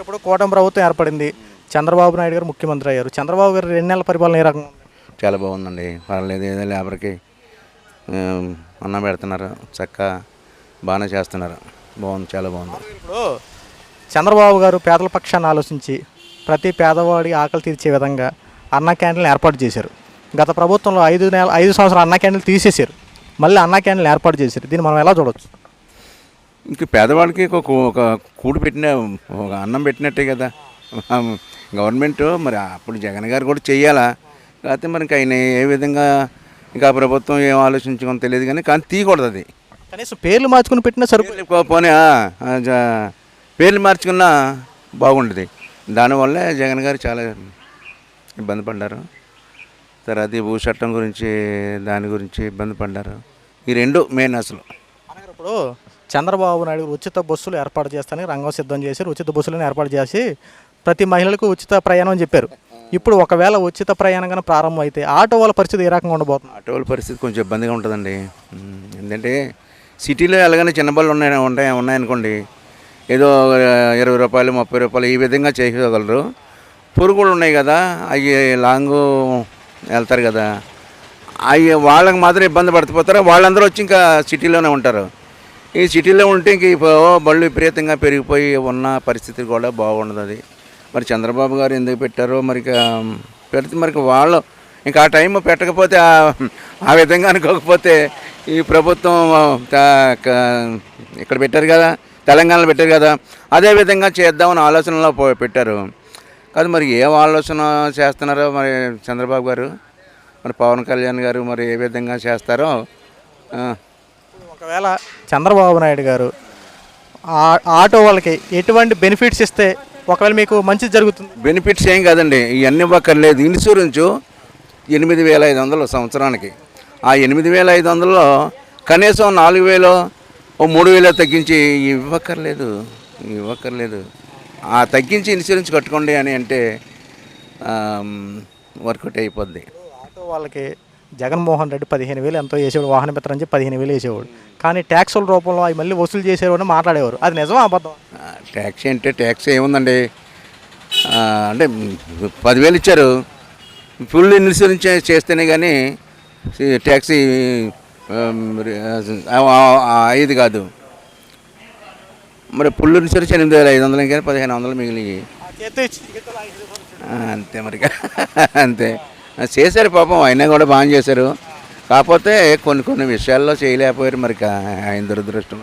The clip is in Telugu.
ఇప్పుడు కూటమి ప్రభుత్వం ఏర్పడింది. చంద్రబాబు నాయుడు గారు ముఖ్యమంత్రి అయ్యారు. చంద్రబాబు గారు 2 నెలల పరిపాలన ఏ రకంగా ఉంది? చాలా బాగుందండి, పర్లేదు. ఏదో లేబర్కి అన్నం పెడుతున్నారు, చక్కగా బాగానే చేస్తున్నారు. బాగుంది, చాలా బాగుంది. ఇప్పుడు చంద్రబాబు గారు పేదల పక్షాన్ని ఆలోచించి ప్రతి పేదవాడి ఆకలి తీర్చే విధంగా అన్న క్యాంటీన్లు ఏర్పాటు చేశారు. గత ప్రభుత్వంలో 5 సంవత్సరాలు అన్న క్యాంటీన్లు తీసేశారు. మళ్ళీ అన్న క్యాంటీన్లు ఏర్పాటు చేశారు. దీన్ని మనం ఎలా చూడవచ్చు? ఇంక పేదవాడికి ఒక కూడు పెట్టిన, ఒక అన్నం పెట్టినట్టే కదా గవర్నమెంట్. మరి అప్పుడు జగన్ గారు కూడా చెయ్యాలా, కాకపోతే మరి ఇంకా ఆయన ఏ విధంగా ఇంకా ప్రభుత్వం ఏం ఆలోచించుకొని తెలియదు, కానీ తీయకూడదు అది. కనీసం పేర్లు మార్చుకుని పెట్టినా సరిపోయి పోనీ పేర్లు మార్చుకున్నా బాగుంటుంది. దానివల్లే జగన్ గారు చాలా ఇబ్బంది పడ్డారు. తర్వాత ఈ భూ చట్టం గురించి, దాని గురించి ఇబ్బంది పడ్డారు. ఈ రెండు మెయిన్ అసలు. ఇప్పుడు చంద్రబాబు నాయుడు ఉచిత బస్సులు ఏర్పాటు చేస్తానికి రంగం సిద్ధం చేసి ఉచిత బస్సులను ఏర్పాటు చేసి ప్రతి మహిళలకు ఉచిత ప్రయాణం అని చెప్పారు. ఇప్పుడు ఒకవేళ ఉచిత ప్రయాణం కానీ ప్రారంభం అయితే ఆటో వాళ్ళ పరిస్థితి ఏ రకంగా ఉండబోతుంది? ఆటో వాళ్ళ పరిస్థితి కొంచెం ఇబ్బందిగా ఉంటుందండి. ఎందుకంటే సిటీలో ఎలాగైనా చిన్న బళ్ళు ఉన్నాయనుకోండి, ఏదో 20 రూపాయలు 30 రూపాయలు ఈ విధంగా చేయగలరు. పురుగులు ఉన్నాయి కదా, అవి లాంగ్ వెళ్తారు కదా, అవి వాళ్ళకి మాత్రం ఇబ్బంది పడిపోతారు. వాళ్ళందరూ వచ్చి ఇంకా సిటీలోనే ఉంటారు. ఈ సిటీలో ఉంటే ఇంక బళ్ళు విపరీతంగా పెరిగిపోయి ఉన్న పరిస్థితి కూడా బాగుండదు. అది మరి చంద్రబాబు గారు ఎందుకు పెట్టారో మరి పెడితే మరి వాళ్ళు ఇంకా ఆ టైం పెట్టకపోతే, ఆ విధంగా అనుకోకపోతే ఈ ప్రభుత్వం ఇక్కడ పెట్టారు కదా, తెలంగాణలో పెట్టారు కదా, అదే విధంగా చేద్దామని ఆలోచనలో పెట్టారు. కాదు మరి ఏం ఆలోచన చేస్తున్నారో మరి చంద్రబాబు గారు, మరి పవన్ కళ్యాణ్ గారు మరి ఏ విధంగా చేస్తారో. ఒకవేళ చంద్రబాబు నాయుడు గారు ఆటో వాళ్ళకి ఎటువంటి బెనిఫిట్స్ ఇస్తే ఒకవేళ మీకు మంచి జరుగుతుంది? బెనిఫిట్స్ ఏం కాదండి, ఇవన్నీ ఇవ్వక్కర్లేదు. ఇన్సూరెన్సు 8,500 సంవత్సరానికి. ఆ 8,500లో కనీసం 4,000 ఓ 3,000 తగ్గించి ఇవ్వక్కర్లేదు. ఆ తగ్గించి ఇన్సూరెన్స్ కట్టుకోండి అని అంటే వర్కౌట్ అయిపోద్ది. ఆటో వాళ్ళకి జగన్మోహన్ రెడ్డి 15,000 ఎంతో వేసేవాడు, వాహన మిత్రం అని 15,000 వేసేవాడు. కానీ ట్యాక్సుల రూపంలో అవి మళ్ళీ వసూలు చేసేవాడు అని మాట్లాడేవారు. అది నిజమా అబద్ధం? ట్యాక్సీ అంటే ట్యాక్సీ ఏముందండి, అంటే 10,000 ఇచ్చారు. ఫుల్ ఇన్సూరెన్స్ చేస్తేనే కానీ ట్యాక్సీ ఇది కాదు. మరి ఫుల్ ఇన్సూరెన్స్ 8,500 కానీ 1,500 మిగిలి అంతే. మరి అంతే చేశారు పాపం, అయినా కూడా బాగా చేశారు. కాకపోతే కొన్ని విషయాల్లో చేయలేకపోయారు. మరి ఆయన దురదృష్టం.